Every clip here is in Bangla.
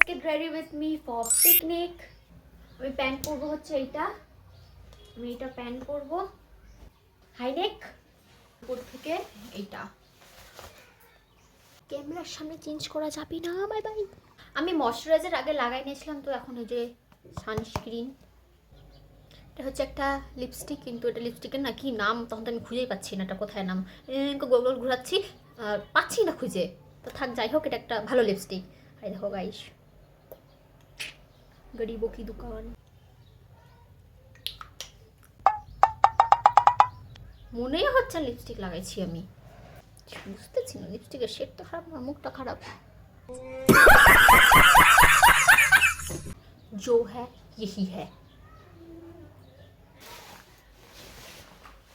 get ready with me for picnic. আমি প্যান্ট পরবো হচ্ছে এইটা, আমি এটা প্যান্ট পরবো হাই নেক, উপর থেকে এইটা। ক্যামেরার সামনে চেঞ্জ করা যাবে না, বাই বাই। আমি ময়শ্চারাইজার আগে লাগাই নিয়েছিলাম, তো এখন এই যে সানস্ক্রিন। এটা হচ্ছে একটা লিপস্টিক, কিন্তু এটা লিপস্টিকের না কি নাম তখন তো আমি খুঁজেই পাচ্ছি না, এটা কোথায় নাম, গোল গোল ঘুরাচ্ছি পাচ্ছি না খুঁজে, তো থাক যাই হোক, এটা একটা ভালো লিপস্টিক। এই দেখো গাইস, গরিবো কি দোকান। মনেই হচ্ছে লিপস্টিক লাগাইছি আমি, বুঝতেছি না লিপস্টিকের শেড তো খারাপ না, মুখটা খারাপ। जो है यही है।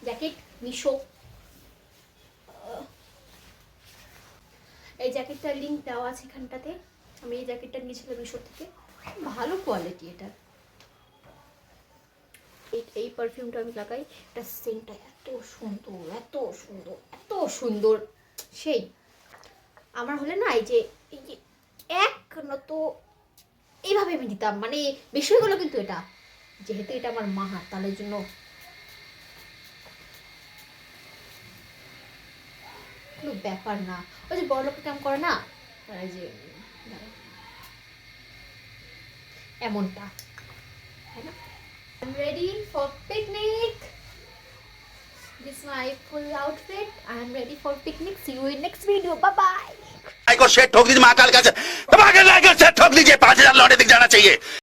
জ্যাকেট মিশো, এই জ্যাকেটটার লিঙ্ক দেওয়া আছে এখানটাতে। আমি এই জ্যাকেটটা নিয়েছিলাম মিশো থেকে, ভালো কোয়ালিটি এটা। এই পারফিউমটা আমি লাগাই, এটা সেন্টটা এত সুন্দর, এত সুন্দর, এত সুন্দর, সেই আমার হলে না এই যে এক তো এইভাবে আমি দিতাম, মানে বেশি হলো, কিন্তু এটা যেহেতু এটা আমার মা হাত, তাহলে জন্য কোনো ব্যাপার না। ওই যে বড় লোকের কাম করে না, তারা যে এমনটা, তাই না? I'm ready for picnic. This is my full outfit. I'm ready for picnic. See you in next video. Bye bye. को शेट ठोक दीजिए महाकाल का, दबा के लाइक और शेट ठोक दीजिए, 5000 लौटे दिख जाना चाहिए।